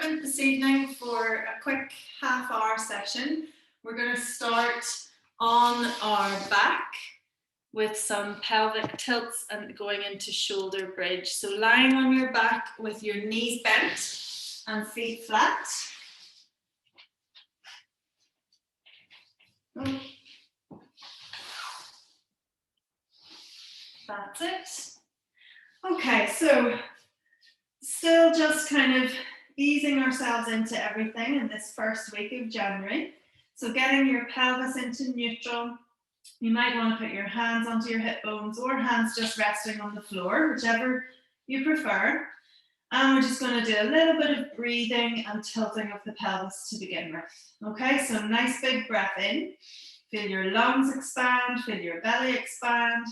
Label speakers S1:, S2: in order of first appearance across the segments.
S1: different this evening for a quick half-hour session. We're going to start on our back with some pelvic tilts and going into shoulder bridge. So lying on your back with your knees bent and feet flat. That's it. Okay, so still just kind of easing ourselves into everything in this first week of January. So getting your pelvis into neutral. You might want to put your hands onto your hip bones or hands just resting on the floor, whichever you prefer. And we're just going to do a little bit of breathing and tilting of the pelvis to begin with. Okay, so nice big breath in. Feel your lungs expand, feel your belly expand.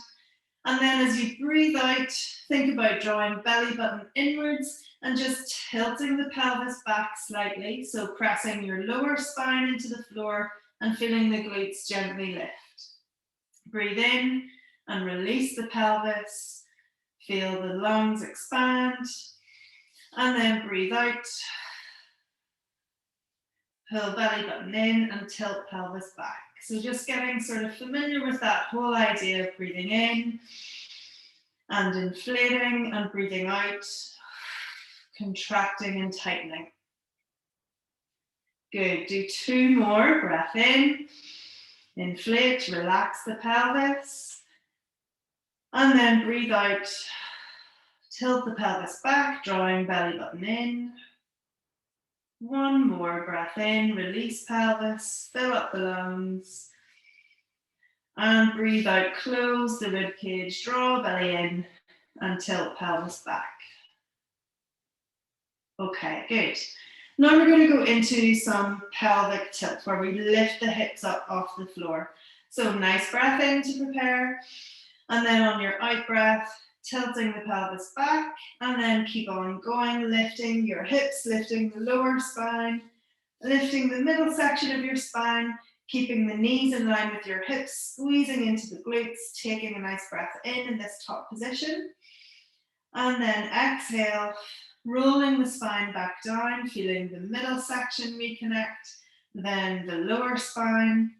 S1: And then as you breathe out, think about drawing belly button inwards and just tilting the pelvis back slightly. So pressing your lower spine into the floor and feeling the glutes gently lift. Breathe in and release the pelvis. Feel the lungs expand. And then breathe out. Pull belly button in and tilt pelvis back. So just getting sort of familiar with that whole idea of breathing in and inflating and breathing out, contracting and tightening. Good, do 2 more, breath in, inflate, relax the pelvis, and then breathe out, tilt the pelvis back, drawing belly button in. 1 more, breath in, release pelvis, fill up the lungs. And breathe out, close the rib cage, draw belly in and tilt pelvis back. Okay, good. Now we're going to go into some pelvic tilt where we lift the hips up off the floor. So nice breath in to prepare. And then on your out breath, tilting the pelvis back, and then keep on going, lifting your hips, lifting the lower spine, lifting the middle section of your spine, keeping the knees in line with your hips, squeezing into the glutes, taking a nice breath in this top position. And then exhale, rolling the spine back down, feeling the middle section reconnect, then the lower spine,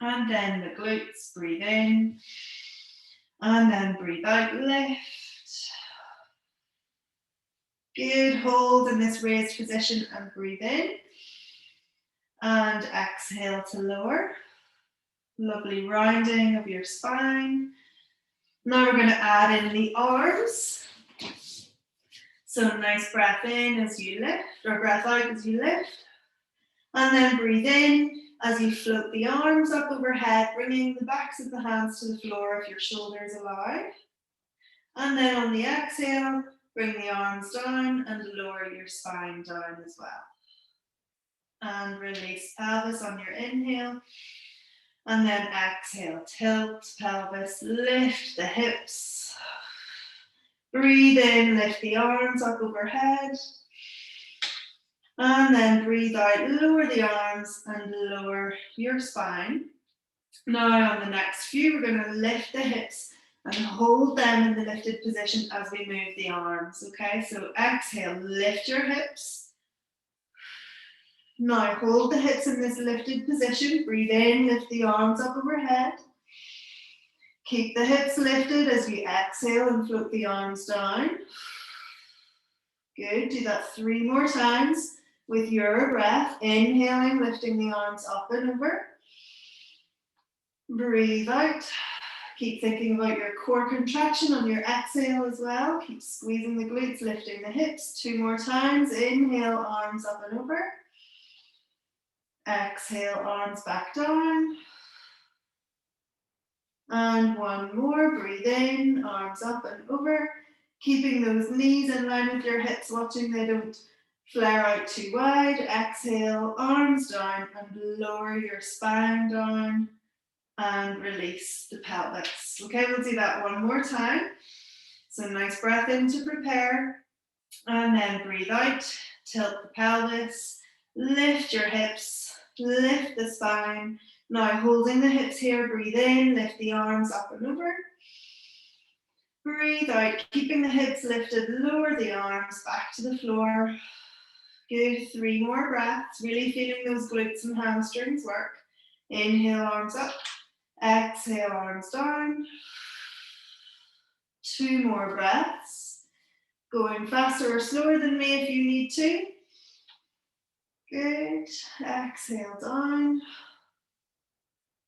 S1: and then the glutes, breathe in. And then breathe out, lift. Good, hold in this raised position and breathe in. And exhale to lower. Lovely rounding of your spine. Now we're going to add in the arms. So nice breath in as you lift, or breath out as you lift. And then breathe in as you float the arms up overhead, bringing the backs of the hands to the floor if your shoulders allow. And then on the exhale, bring the arms down and lower your spine down as well. And release pelvis on your inhale. And then exhale, tilt pelvis, lift the hips. Breathe in, lift the arms up overhead. And then breathe out, lower the arms and lower your spine. Now on the next few, we're going to lift the hips and hold them in the lifted position as we move the arms, okay? So exhale, lift your hips. Now hold the hips in this lifted position. Breathe in, lift the arms up overhead. Keep the hips lifted as you exhale and float the arms down. Good, do that 3 more times with your breath. Inhaling, lifting the arms up and over. Breathe out. Keep thinking about your core contraction on your exhale as well. Keep squeezing the glutes, lifting the hips. 2 more times. Inhale, arms up and over. Exhale, arms back down. And 1 more. Breathe in, arms up and over. Keeping those knees in line with your hips, watching they don't flare out too wide. Exhale, arms down and lower your spine down. And release the pelvis. Okay, we'll do that 1 more time. So nice breath in to prepare. And then breathe out, tilt the pelvis, lift your hips, lift the spine. Now holding the hips here, breathe in, lift the arms up and over. Breathe out, keeping the hips lifted, lower the arms back to the floor. Good, 3 more breaths, really feeling those glutes and hamstrings work. Inhale, arms up. Exhale, arms down. 2 more breaths. Going faster or slower than me if you need to. Good. Exhale down.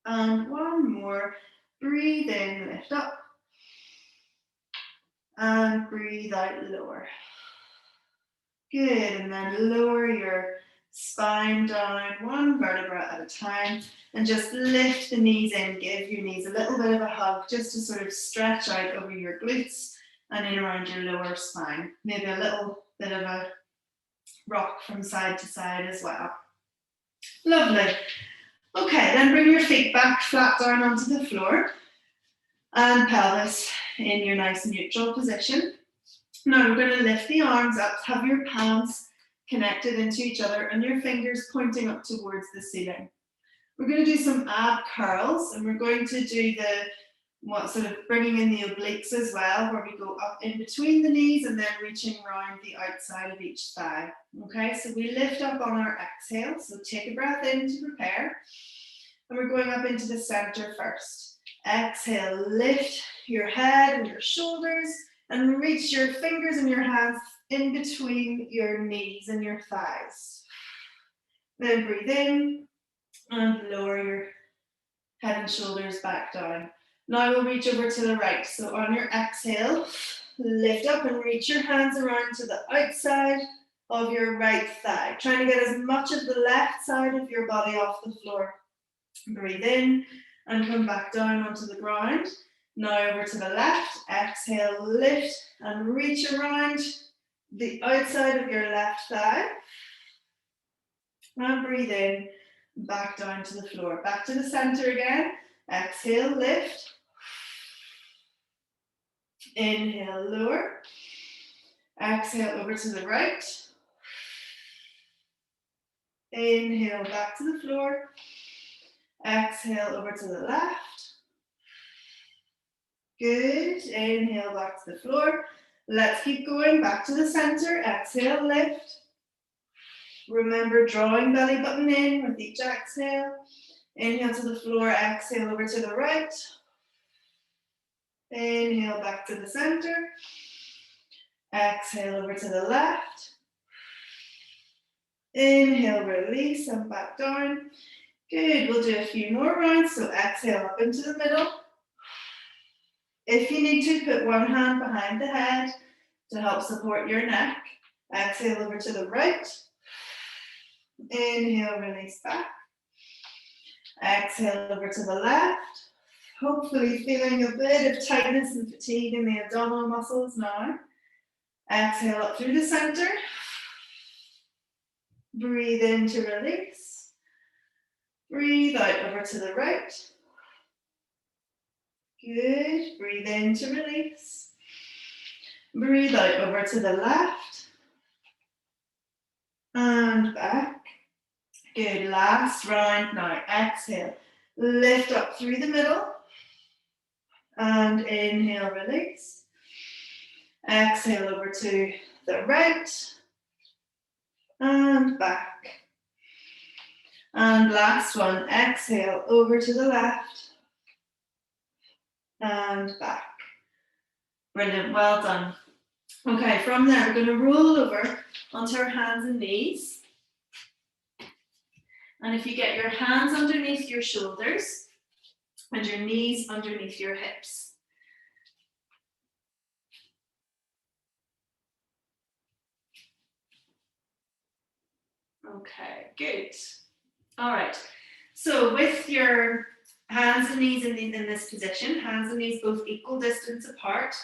S1: And 1 more. Breathe in, lift up. And breathe out, lower. Good, and then lower your spine down 1 vertebra at a time, and just lift the knees in. Give your knees a little bit of a hug, just to sort of stretch out over your glutes and in around your lower spine. Maybe a little bit of a rock from side to side as well. Lovely. Okay, then bring your feet back flat down onto the floor and pelvis in your nice neutral position. Now we're going to lift the arms up, have your palms connected into each other and your fingers pointing up towards the ceiling. We're going to do some ab curls, and we're going to do sort of bringing in the obliques as well, where we go up in between the knees and then reaching around the outside of each thigh. Okay, so we lift up on our exhale, so take a breath in to prepare, and we're going up into the center first. Exhale, lift your head and your shoulders, and reach your fingers and your hands in between your knees and your thighs. Then breathe in and lower your head and shoulders back down. Now we'll reach over to the right. So on your exhale, lift up and reach your hands around to the outside of your right thigh. Trying to get as much of the left side of your body off the floor. Breathe in and come back down onto the ground. Now over to the left, exhale, lift and reach around the outside of your left thigh. And breathe in, back down to the floor. Back to the center again. Exhale, lift. Inhale, lower. Exhale, over to the right. Inhale, back to the floor. Exhale, over to the left. Good. Inhale, back to the floor. Let's keep going. Back to the center. Exhale, lift. Remember drawing belly button in with each exhale. Inhale to the floor. Exhale over to the right. Inhale back to the center. Exhale over to the left. Inhale, release and back down. Good. We'll do a few more rounds. So exhale up into the middle. If you need to, put one hand behind the head to help support your neck. Exhale over to the right. Inhale, release back. Exhale over to the left. Hopefully feeling a bit of tightness and fatigue in the abdominal muscles now. Exhale up through the center. Breathe in to release. Breathe out over to the right. Good. Breathe in to release. Breathe out over to the left. And back. Good. Last round now. Exhale. Lift up through the middle. And inhale, release. Exhale over to the right. And back. And last one. Exhale over to the left. And back. Brilliant, well done. Okay, from there we're going to roll over onto our hands and knees. And if you get your hands underneath your shoulders and your knees underneath your hips. Okay, good. All right, so with your hands and knees in this position, hands and knees both equal distance apart.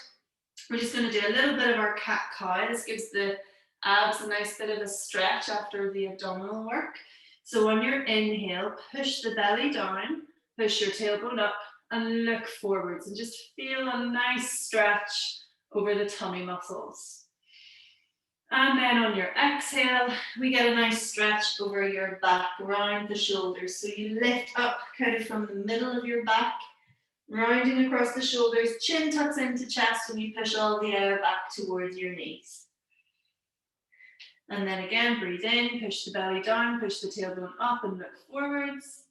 S1: We're just going to do a little bit of our cat-cow. This gives the abs a nice bit of a stretch after the abdominal work. So on your inhale, push the belly down, push your tailbone up and look forwards and just feel a nice stretch over the tummy muscles. And then on your exhale, we get a nice stretch over your back, around the shoulders. So you lift up kind of from the middle of your back, rounding across the shoulders, chin tucks into chest, and you push all the air back towards your knees. And then again, breathe in, push the belly down, push the tailbone up and look forwards.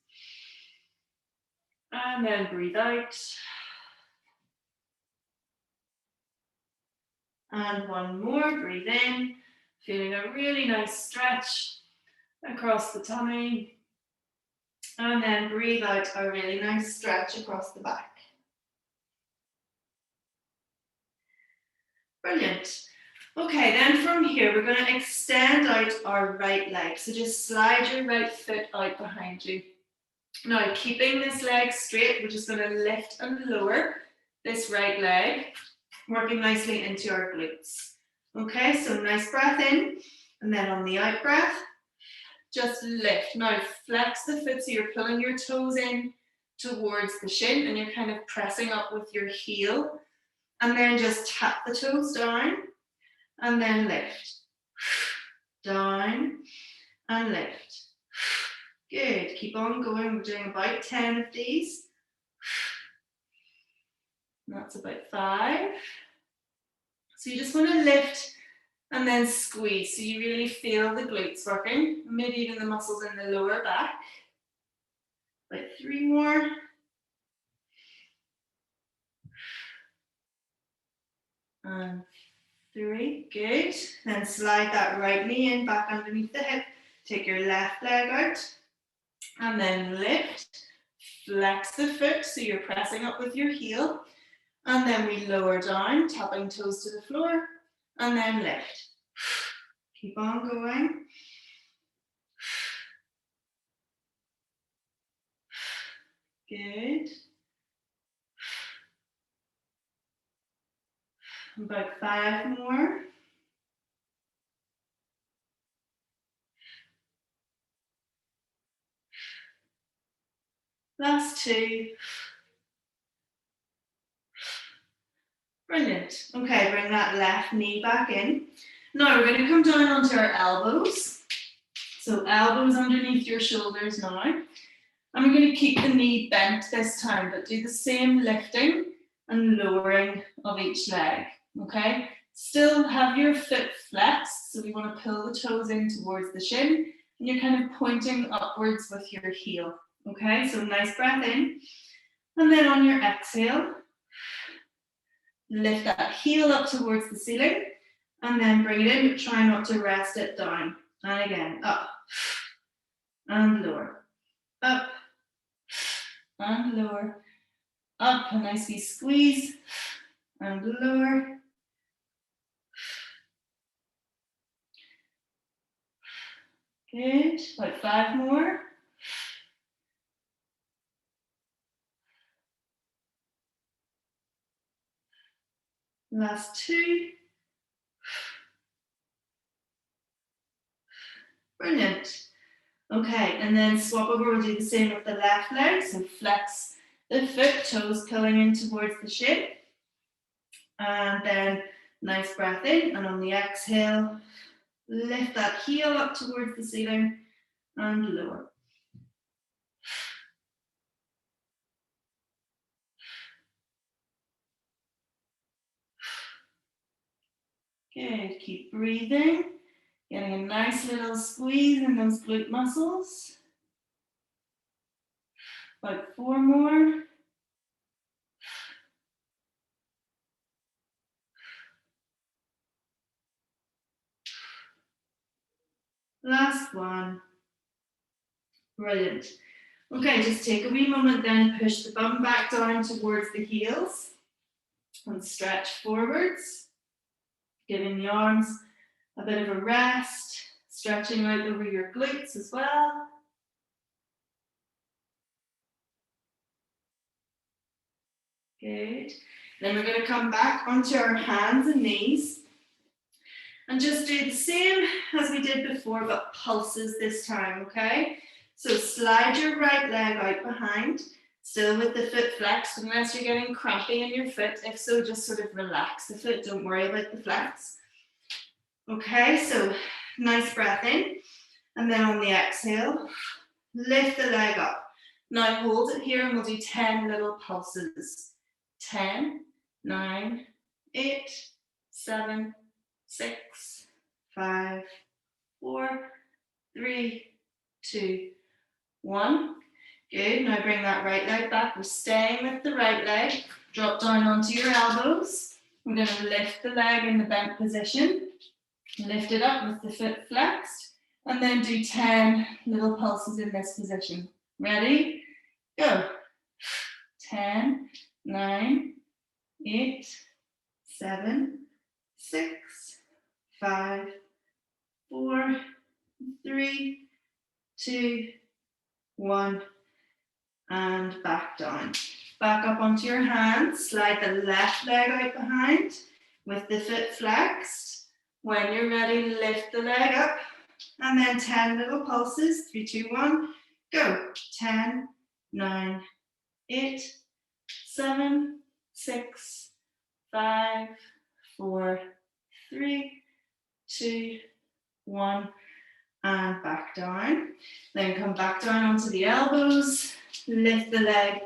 S1: And then breathe out. And one more, breathe in, feeling a really nice stretch across the tummy. And then breathe out a really nice stretch across the back. Brilliant. Okay, then from here, we're going to extend out our right leg. So just slide your right foot out behind you. Now, keeping this leg straight, we're just going to lift and lower this right leg, working nicely into our glutes. Okay, so nice breath in, and then on the out breath, just lift. Now, flex the foot so you're pulling your toes in towards the shin, and you're kind of pressing up with your heel. And then just tap the toes down and then lift. Down and lift. Good. Keep on going. We're doing about 10 of these. And that's about 5. So you just want to lift and then squeeze so you really feel the glutes working, maybe even the muscles in the lower back. About 3 more. And 3, good. Then slide that right knee in back underneath the hip. Take your left leg out and then lift. Flex the foot so you're pressing up with your heel. And then we lower down, tapping toes to the floor, and then lift. Keep on going. Good. About 5 more. Last 2. Brilliant. Okay, bring that left knee back in. Now we're going to come down onto our elbows. So elbows underneath your shoulders now. And we're going to keep the knee bent this time, but do the same lifting and lowering of each leg. Okay? Still have your foot flexed, so we want to pull the toes in towards the shin, and you're kind of pointing upwards with your heel. Okay, so nice breath in. And then on your exhale, lift that heel up towards the ceiling, and then bring it in, but try not to rest it down. And again, up, and lower, up, and lower, up, a nice wee squeeze, and lower. Good, about 5 more. Last 2. Brilliant. Okay, and then swap over, we'll do the same with the left leg. So flex the foot, toes pulling in towards the shin. And then nice breath in, and on the exhale, lift that heel up towards the ceiling and lower. Good, keep breathing, getting a nice little squeeze in those glute muscles. About 4 more. Last one. Brilliant. Okay, just take a wee moment then, push the bum back down towards the heels and stretch forwards, giving the arms a bit of a rest, stretching out over your glutes as well. Good. Then we're going to come back onto our hands and knees and just do the same as we did before, but pulses this time, okay? So slide your right leg out behind, still with the foot flexed, unless you're getting crampy in your foot. If so, just sort of relax the foot, don't worry about the flex. Okay, so nice breath in, and then on the exhale, lift the leg up. Now hold it here and we'll do 10 little pulses. 10, 9, 8, 7, 6, 5, 4, 3, 2, 1. Good. Now bring that right leg back. We're staying with the right leg. Drop down onto your elbows. We're going to lift the leg in the bent position. Lift it up with the foot flexed. And then do 10 little pulses in this position. Ready? Go. 10, 9, 8, 7, 6, 5, 4, 3, 2, 1, and back down. Back up onto your hands, slide the left leg out behind with the foot flexed. When you're ready, lift the leg up, and then 10 little pulses, 3, 2, 1, go. 10, 9, 8, 7, 6, 5, 4, 3, 2, 1, and back down. Then come back down onto the elbows, lift the leg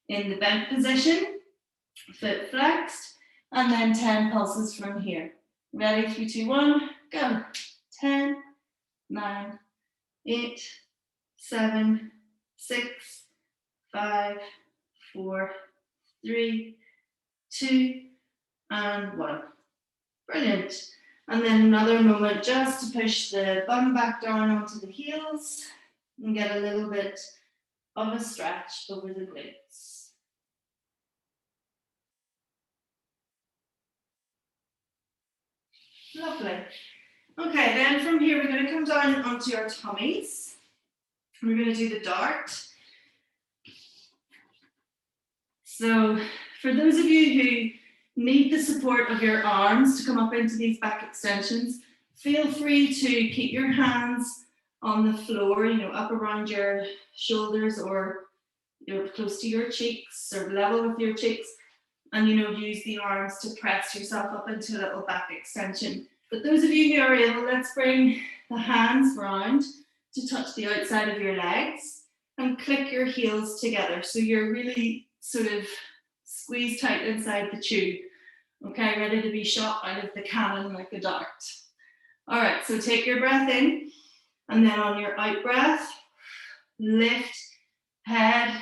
S1: in the bent position, foot flexed, and then 10 pulses from here. Ready, 3, 2, 1, go. 10, 9, 8, 7, 6, 5, 4, 3, 2, and 1. Brilliant. And then another moment just to push the bum back down onto the heels and get a little bit of a stretch over the glutes. Lovely. Okay, then from here we're going to come down onto our tummies. We're going to do the dart. So for those of you who need the support of your arms to come up into these back extensions, feel free to keep your hands on the floor, up around your shoulders or close to your cheeks or level with your cheeks, and use the arms to press yourself up into a little back extension. But those of you who are able, let's bring the hands round to touch the outside of your legs and click your heels together. So you're really sort of squeeze tight inside the tube. Okay, ready to be shot out of the cannon like a dart. All right, so take your breath in, and then on your out breath, lift head,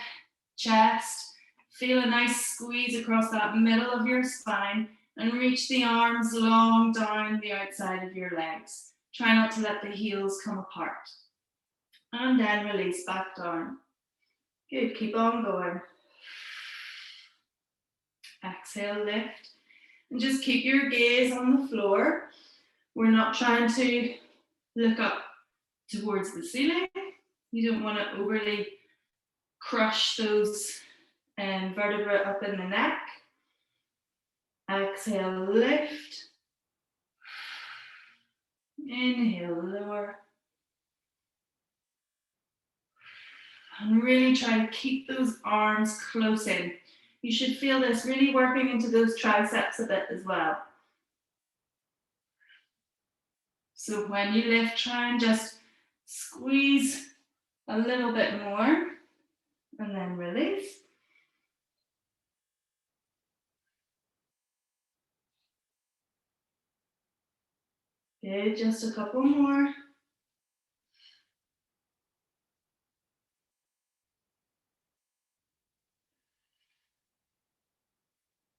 S1: chest, feel a nice squeeze across that middle of your spine, and reach the arms long down the outside of your legs. Try not to let the heels come apart. And then release back down. Good, keep on going. Exhale, lift. And just keep your gaze on the floor. We're not trying to look up towards the ceiling. You don't want to overly crush those vertebrae up in the neck. Exhale, lift. Inhale, lower. And really try to keep those arms close in. You should feel this really working into those triceps a bit as well. So when you lift, try and just squeeze a little bit more and then release. Good, just a couple more.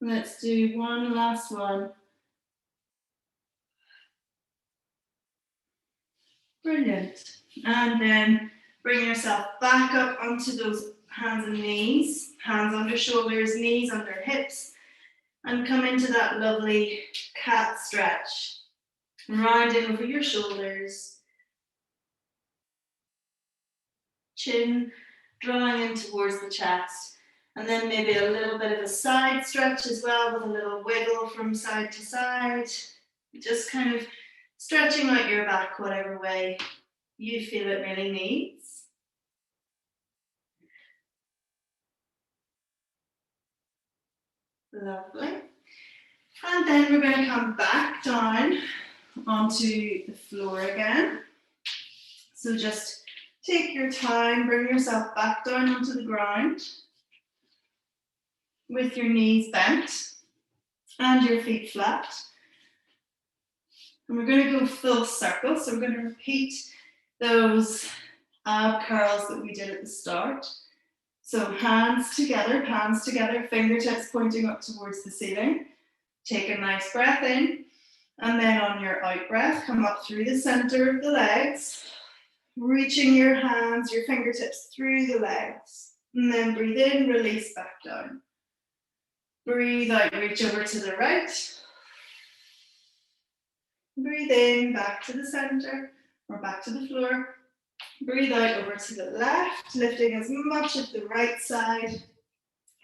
S1: Let's do one last one. Brilliant. And then bring yourself back up onto those hands and knees, hands under shoulders, knees under hips, and come into that lovely cat stretch. Rounding over your shoulders, chin drawing in towards the chest, and then maybe a little bit of a side stretch as well with a little wiggle from side to side. Just kind of stretching out your back whatever way you feel it really needs. Lovely. And then we're going to come back down onto the floor again. So just take your time, bring yourself back down onto the ground with your knees bent and your feet flat. And we're going to go full circle. So we're going to repeat those ab curls that we did at the start. So hands together, fingertips pointing up towards the ceiling. Take a nice breath in. And then on your out breath, come up through the center of the legs, reaching your hands, your fingertips through the legs. And then breathe in, release back down. Breathe out, reach over to the right. Breathe in, back to the center, or back to the floor. Breathe out over to the left, lifting as much of the right side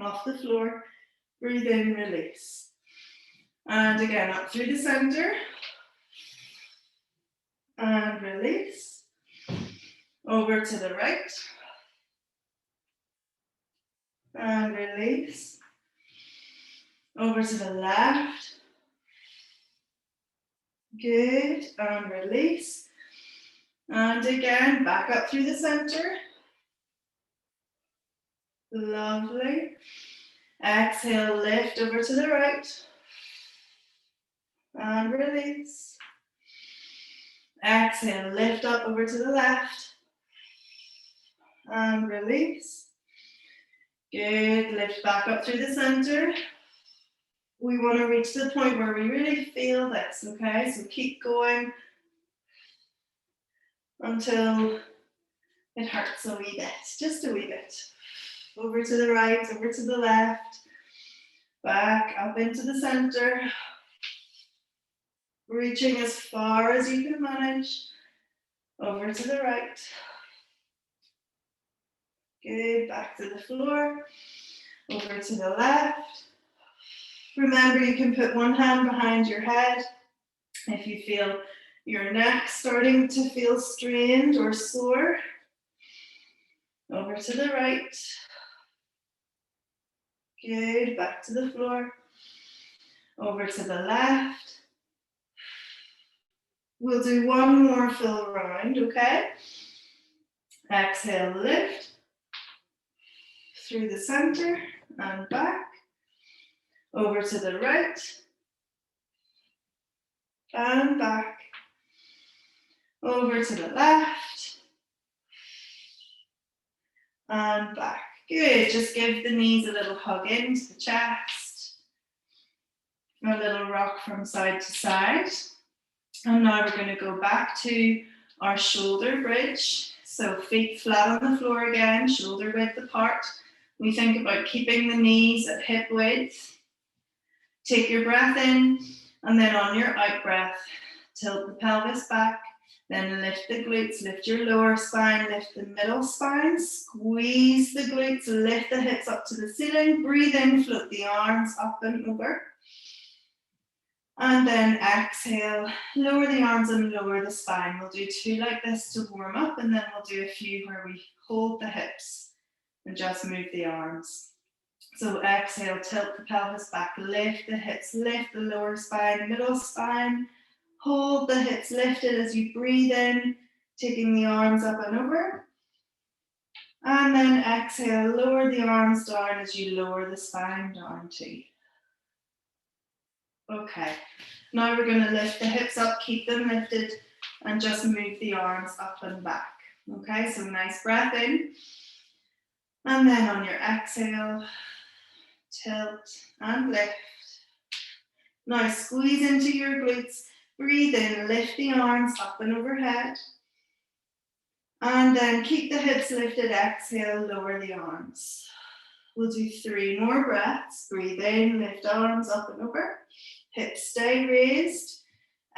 S1: off the floor. Breathe in, release. And again, up through the center. And release. Over to the right. And release. Over to the left. Good, and release. And again, back up through the center. Lovely. Exhale, lift over to the right. And release. Exhale, lift up over to the left. And release. Good, lift back up through the center. We want to reach the point where we really feel this, okay? So keep going until it hurts a wee bit, just a wee bit. Over to the right, over to the left, back up into the center, reaching as far as you can manage, over to the right. Good, back to the floor, over to the left. Remember, you can put one hand behind your head if you feel your neck starting to feel strained or sore. Over to the right. Good, back to the floor. Over to the left. We'll do one more full round, okay? Exhale, lift. Through the center and back. Over to the right. And back. Over to the left. And back. Good, just give the knees a little hug into the chest. A little rock from side to side. And now we're going to go back to our shoulder bridge. So feet flat on the floor again, shoulder width apart. We think about keeping the knees at hip width. Take your breath in, and then on your out breath, tilt the pelvis back. Then lift the glutes, lift your lower spine, lift the middle spine, squeeze the glutes, lift the hips up to the ceiling, breathe in, float the arms up and over. And then exhale, lower the arms and lower the spine. We'll do 2 like this to warm up, and then we'll do a few where we hold the hips and just move the arms. So exhale, tilt the pelvis back, lift the hips, lift the lower spine, middle spine. Hold the hips lifted as you breathe in, taking the arms up and over. And then exhale, lower the arms down as you lower the spine down too. Okay, now we're going to lift the hips up, keep them lifted, and just move the arms up and back. Okay, so nice breath in. And then on your exhale, tilt and lift. Now squeeze into your glutes. Breathe in, lift the arms up and overhead. And then keep the hips lifted, exhale, lower the arms. We'll do 3 more breaths. Breathe in, lift arms up and over. Hips stay raised.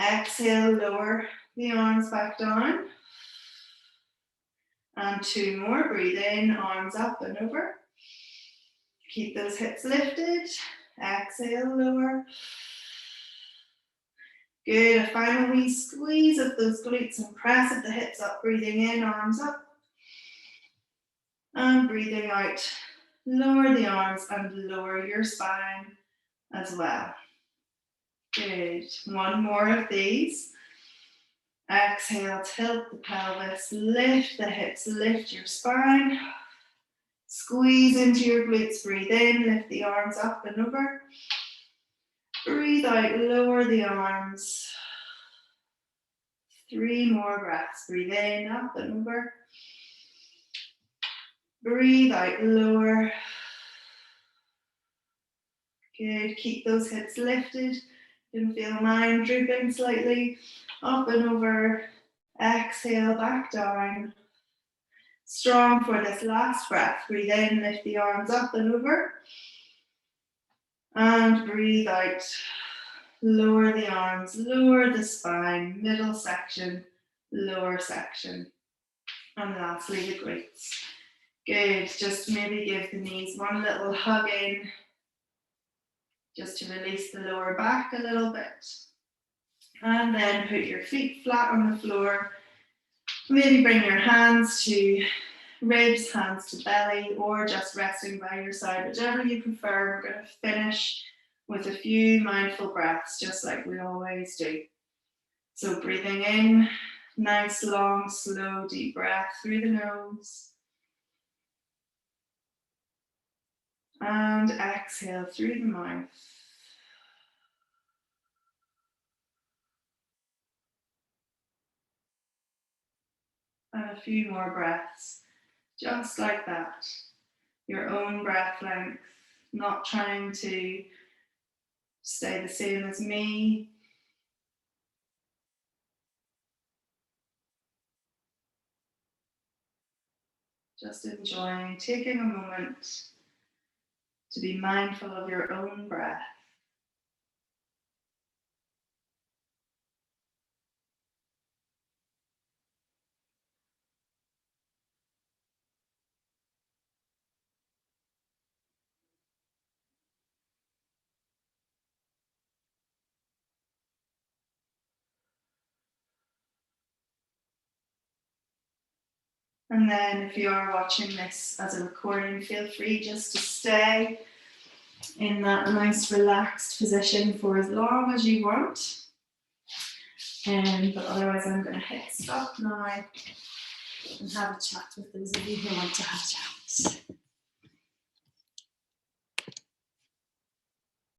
S1: Exhale, lower the arms back down. And 2 more. Breathe in, arms up and over. Keep those hips lifted. Exhale, lower. Good, a final wee squeeze of those glutes and press of the hips up, breathing in, arms up. And breathing out, lower the arms and lower your spine as well. Good, 1 more of these. Exhale, tilt the pelvis, lift the hips, lift your spine. Squeeze into your glutes, breathe in, lift the arms up and over. Breathe out, lower the arms. 3 more breaths. Breathe in, up and over. Breathe out, lower. Good, keep those hips lifted. You can feel mine drooping slightly. Up and over. Exhale, back down. Strong for this last breath. Breathe in, lift the arms up and over. And breathe out. Lower the arms, lower the spine, middle section, lower section. And lastly, the glutes. Good, just maybe give the knees one little hug in, just to release the lower back a little bit. And then put your feet flat on the floor. Maybe bring your hands to ribs, hands to belly, or just resting by your side, whichever you prefer. We're going to finish with a few mindful breaths, just like we always do. So breathing in, nice, long, slow, deep breath through the nose. And exhale through the mouth. And a few more breaths, just like that. Your own breath length, not trying to stay the same as me. Just enjoying, taking a moment to be mindful of your own breath. And then if you are watching this as a recording, feel free just to stay in that nice relaxed position for as long as you want. But otherwise I'm going to hit stop now and have a chat with those of you who want to have chats.